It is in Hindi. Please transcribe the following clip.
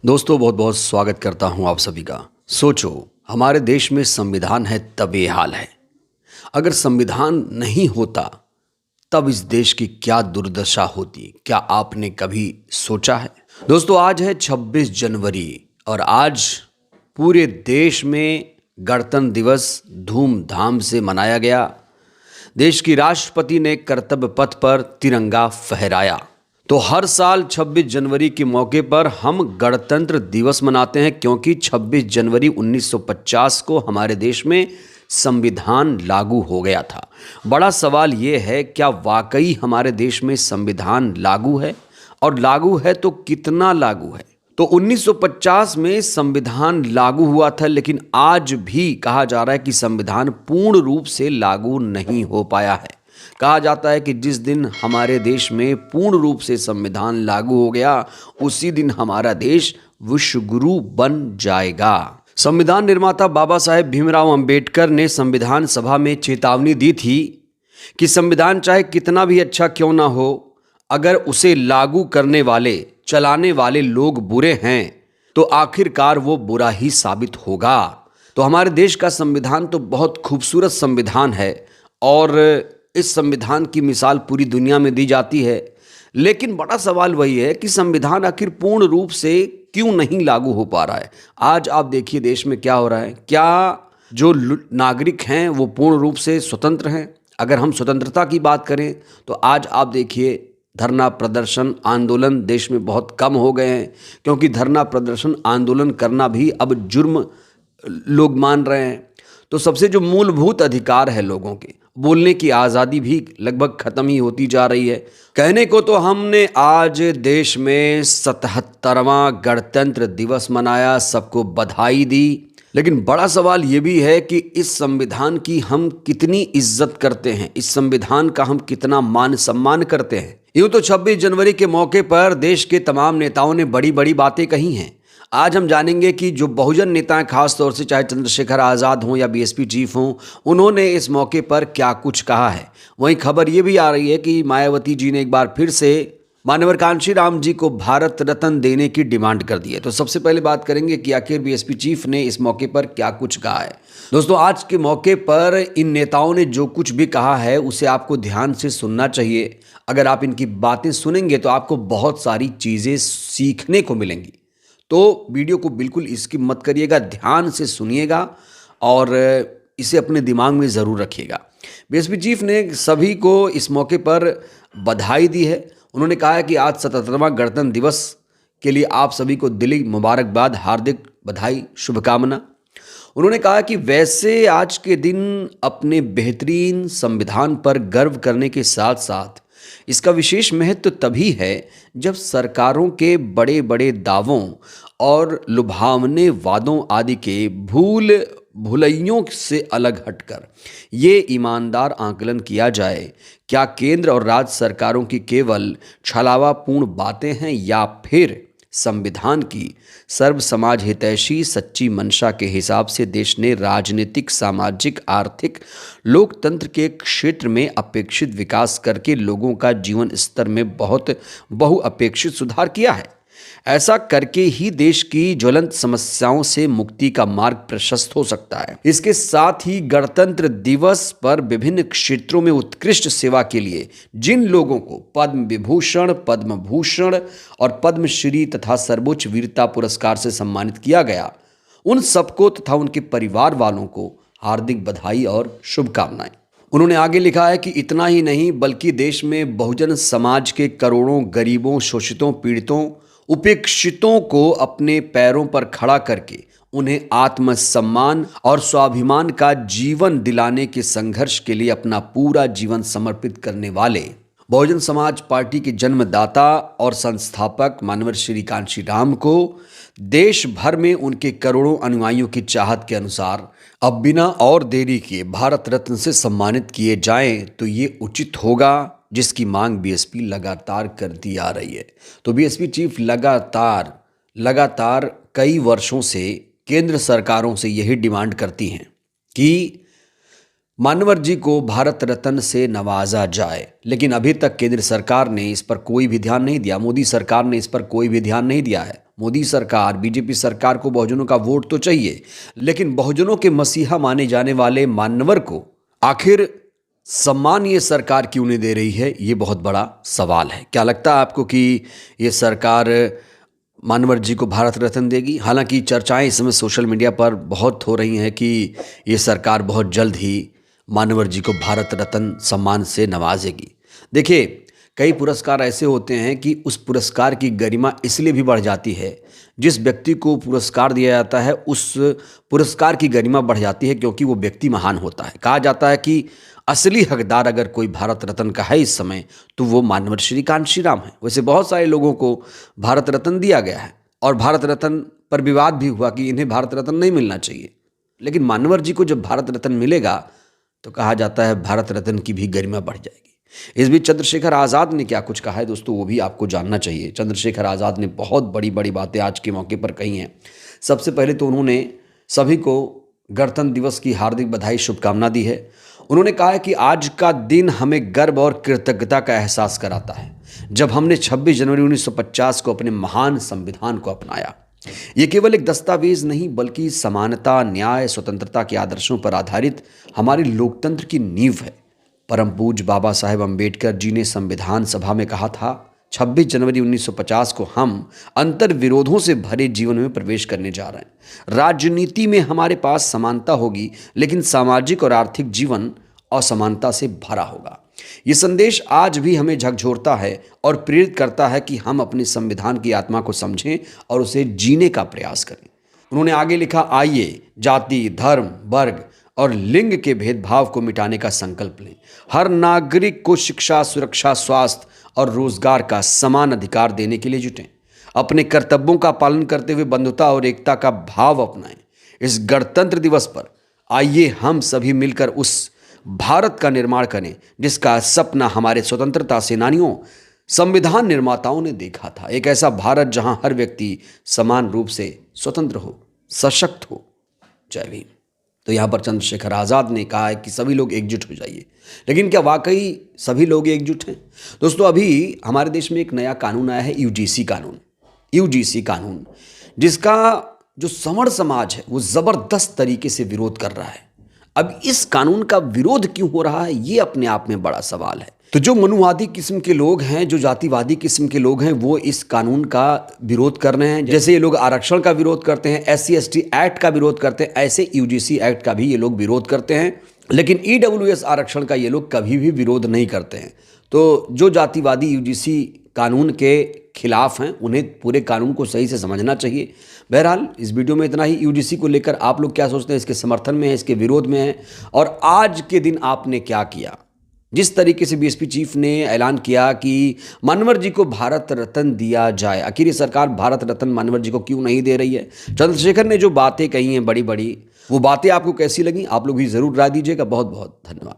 दोस्तों बहुत बहुत स्वागत करता हूं आप सभी का। सोचो, हमारे देश में संविधान है तब ये हाल है। अगर संविधान नहीं होता तब इस देश की क्या दुर्दशा होती, क्या आपने कभी सोचा है? दोस्तों आज है 26 जनवरी और आज पूरे देश में गणतंत्र दिवस धूमधाम से मनाया गया। देश की राष्ट्रपति ने कर्तव्य पथ पर तिरंगा फहराया। तो हर साल 26 जनवरी के मौके पर हम गणतंत्र दिवस मनाते हैं, क्योंकि 26 जनवरी 1950 को हमारे देश में संविधान लागू हो गया था। बड़ा सवाल ये है, क्या वाकई हमारे देश में संविधान लागू है, और लागू है तो कितना लागू है? तो 1950 में संविधान लागू हुआ था, लेकिन आज भी कहा जा रहा है कि संविधान पूर्ण रूप से लागू नहीं हो पाया है। कहा जाता है कि जिस दिन हमारे देश में पूर्ण रूप से संविधान लागू हो गया, उसी दिन हमारा देश विश्व गुरु बन जाएगा। संविधान निर्माता बाबा साहेब भीमराव अंबेडकर ने संविधान सभा में चेतावनी दी थी कि संविधान चाहे कितना भी अच्छा क्यों ना हो, अगर उसे लागू करने वाले, चलाने वाले लोग बुरे हैं तो आखिरकार वो बुरा ही साबित होगा। तो हमारे देश का संविधान तो बहुत खूबसूरत संविधान है और इस संविधान की मिसाल पूरी दुनिया में दी जाती है, लेकिन बड़ा सवाल वही है कि संविधान आखिर पूर्ण रूप से क्यों नहीं लागू हो पा रहा है। आज आप देखिए देश में क्या हो रहा है। क्या जो नागरिक हैं वो पूर्ण रूप से स्वतंत्र हैं? अगर हम स्वतंत्रता की बात करें तो आज आप देखिए धरना प्रदर्शन आंदोलन देश में बहुत कम हो गए हैं, क्योंकि धरना प्रदर्शन आंदोलन करना भी अब जुर्म लोग मान रहे हैं। तो सबसे जो मूलभूत अधिकार है लोगों के, बोलने की आज़ादी भी लगभग ख़त्म ही होती जा रही है। कहने को तो हमने आज देश में 77वां गणतंत्र दिवस मनाया, सबको बधाई दी, लेकिन बड़ा सवाल ये भी है कि इस संविधान की हम कितनी इज्जत करते हैं, इस संविधान का हम कितना मान सम्मान करते हैं। यूँ तो 26 जनवरी के मौके पर देश के तमाम नेताओं ने बड़ी बड़ी बातें कही हैं। आज हम जानेंगे कि जो बहुजन नेता हैं, खास तौर से चाहे चंद्रशेखर आज़ाद हों या बीएसपी चीफ हों, उन्होंने इस मौके पर क्या कुछ कहा है। वहीं खबर ये भी आ रही है कि मायावती जी ने एक बार फिर से माननीय कांशीराम जी को भारत रत्न देने की डिमांड कर दी है। तो सबसे पहले बात करेंगे कि आखिर बीएसपी चीफ ने इस मौके पर क्या कुछ कहा है। दोस्तों आज के मौके पर इन नेताओं ने जो कुछ भी कहा है उसे आपको ध्यान से सुनना चाहिए। अगर आप इनकी बातें सुनेंगे तो आपको बहुत सारी चीज़ें सीखने को मिलेंगी। तो वीडियो को बिल्कुल स्किप मत करिएगा, ध्यान से सुनिएगा और इसे अपने दिमाग में ज़रूर रखिएगा। बीएसपी चीफ ने सभी को इस मौके पर बधाई दी है। उन्होंने कहा है कि आज 77वां गणतंत्र दिवस के लिए आप सभी को दिली मुबारकबाद, हार्दिक बधाई, शुभकामना। उन्होंने कहा कि वैसे आज के दिन अपने बेहतरीन संविधान पर गर्व करने के साथ साथ इसका विशेष महत्व तभी है जब सरकारों के बड़े बड़े दावों और लुभावने वादों आदि के भूलइयों से अलग हटकर ये ईमानदार आकलन किया जाए, क्या केंद्र और राज्य सरकारों की केवल छलावापूर्ण बातें हैं या फिर संविधान की सर्व समाज हितैषी सच्ची मंशा के हिसाब से देश ने राजनीतिक, सामाजिक, आर्थिक, लोकतंत्र के क्षेत्र में अपेक्षित विकास करके लोगों का जीवन स्तर में बहुत बहुअपेक्षित सुधार किया है। ऐसा करके ही देश की ज्वलंत समस्याओं से मुक्ति का मार्ग प्रशस्त हो सकता है। इसके साथ ही गणतंत्र दिवस पर विभिन्न क्षेत्रों में उत्कृष्ट सेवा के लिए जिन लोगों को पद्म विभूषण, पद्म भूषण और पद्मश्री तथा सर्वोच्च वीरता पुरस्कार से सम्मानित किया गया, उन सबको तथा उनके परिवार वालों को हार्दिक बधाई और शुभकामनाएं। उन्होंने आगे लिखा है कि इतना ही नहीं बल्कि देश में बहुजन समाज के करोड़ों गरीबों, शोषितों, पीड़ितों, उपेक्षितों को अपने पैरों पर खड़ा करके उन्हें आत्मसम्मान और स्वाभिमान का जीवन दिलाने के संघर्ष के लिए अपना पूरा जीवन समर्पित करने वाले बहुजन समाज पार्टी के जन्मदाता और संस्थापक माननीय श्री कांशीराम को देश भर में उनके करोड़ों अनुयायियों की चाहत के अनुसार अब बिना और देरी किए भारत रत्न से सम्मानित किए जाएं तो ये उचित होगा, जिसकी मांग बीएसपी लगातार करती आ रही है। तो बीएसपी चीफ लगातार कई वर्षों से केंद्र सरकारों से यही डिमांड करती हैं कि मानवर जी को भारत रत्न से नवाजा जाए, लेकिन अभी तक केंद्र सरकार ने इस पर कोई भी ध्यान नहीं दिया। मोदी सरकार ने इस पर कोई भी ध्यान नहीं दिया है। मोदी सरकार, बीजेपी सरकार को बहुजनों का वोट तो चाहिए, लेकिन बहुजनों के मसीहा माने जाने वाले मान्यवर को आखिर सम्मान ये सरकार क्यों नहीं दे रही है, ये बहुत बड़ा सवाल है। क्या लगता है आपको कि ये सरकार मान्यवर जी को भारत रत्न देगी? हालांकि चर्चाएं इस समय सोशल मीडिया पर बहुत हो रही हैं कि ये सरकार बहुत जल्द ही मान्यवर जी को भारत रत्न सम्मान से नवाजेगी। देखिए, कई पुरस्कार ऐसे होते हैं कि उस पुरस्कार की गरिमा इसलिए भी बढ़ जाती है, जिस व्यक्ति को पुरस्कार दिया जाता है उस पुरस्कार की गरिमा बढ़ जाती है क्योंकि वो व्यक्ति महान होता है। कहा जाता है कि असली हकदार अगर कोई भारत रत्न का है इस समय तो वो मान्यवर श्री कांशी राम है। वैसे बहुत सारे लोगों को भारत रत्न दिया गया है और भारत रत्न पर विवाद भी हुआ कि इन्हें भारत रत्न नहीं मिलना चाहिए, लेकिन मान्यवर जी को जब भारत रत्न मिलेगा तो कहा जाता है भारत रत्न की भी गरिमा बढ़ जाएगी। इस बीच चंद्रशेखर आज़ाद ने क्या कुछ कहा है दोस्तों, वो भी आपको जानना चाहिए। चंद्रशेखर आज़ाद ने बहुत बड़ी बड़ी बातें आज के मौके पर कही हैं। सबसे पहले तो उन्होंने सभी को गणतंत्र दिवस की हार्दिक बधाई, शुभकामना दी है। उन्होंने कहा है कि आज का दिन हमें गर्व और कृतज्ञता का एहसास कराता है जब हमने 26 जनवरी 1950 को अपने महान संविधान को अपनाया। ये केवल एक दस्तावेज नहीं बल्कि समानता, न्याय, स्वतंत्रता के आदर्शों पर आधारित हमारे लोकतंत्र की नींव है। परम पूज्य बाबा साहेब अम्बेडकर जी ने संविधान सभा में कहा था, 26 जनवरी 1950 को हम अंतर्विरोधों से भरे जीवन में प्रवेश करने जा रहे हैं। राजनीति में हमारे पास समानता होगी, लेकिन सामाजिक और आर्थिक जीवन असमानता से भरा होगा। ये संदेश आज भी हमें झकझोरता है और प्रेरित करता है कि हम अपने संविधान की आत्मा को समझें और उसे जीने का प्रयास करें। उन्होंने आगे लिखा, आइए जाति, धर्म, वर्ग और लिंग के भेदभाव को मिटाने का संकल्प लें। हर नागरिक को शिक्षा, सुरक्षा, स्वास्थ्य और रोजगार का समान अधिकार देने के लिए जुटें। अपने कर्तव्यों का पालन करते हुए बंधुता और एकता का भाव अपनाएं। इस गणतंत्र दिवस पर आइए हम सभी मिलकर उस भारत का निर्माण करें जिसका सपना हमारे स्वतंत्रता सेनानियों, संविधान निर्माताओं ने देखा था। एक ऐसा भारत जहां हर व्यक्ति समान रूप से स्वतंत्र हो, सशक्त हो। जय भीम। तो यहाँ पर चंद्रशेखर आज़ाद ने कहा है कि सभी लोग एकजुट हो जाइए, लेकिन क्या वाकई सभी लोग एकजुट हैं? दोस्तों, अभी हमारे देश में एक नया कानून आया है, यूजीसी कानून, जिसका जो सवर्ण समाज है वो ज़बरदस्त तरीके से विरोध कर रहा है। अब इस कानून का विरोध क्यों हो रहा है, ये अपने आप में बड़ा सवाल है। तो जो मनुवादी किस्म के लोग हैं, जो जातिवादी किस्म के लोग हैं, वो इस कानून का विरोध कर रहे हैं। जैसे ये लोग आरक्षण का विरोध करते हैं, SC/ST एक्ट का विरोध करते हैं, ऐसे यूजीसी एक्ट का भी ये लोग विरोध करते हैं। लेकिन EWS आरक्षण का ये लोग कभी भी विरोध नहीं करते हैं। तो जो जातिवादी यूजीसी कानून के खिलाफ हैं, उन्हें पूरे कानून को सही से समझना चाहिए। बहरहाल इस वीडियो में इतना ही। यूजीसी को लेकर आप लोग क्या सोचते हैं? इसके समर्थन में है, इसके विरोध में है? और आज के दिन आपने क्या किया? जिस तरीके से बीएसपी चीफ ने ऐलान किया कि मान्यवर जी को भारत रत्न दिया जाए, आखिर ये सरकार भारत रत्न मान्यवर जी को क्यों नहीं दे रही है? चंद्रशेखर ने जो बातें कही हैं बड़ी बड़ी, वो बातें आपको कैसी लगी? आप लोग भी ज़रूर राय दीजिएगा। बहुत बहुत धन्यवाद।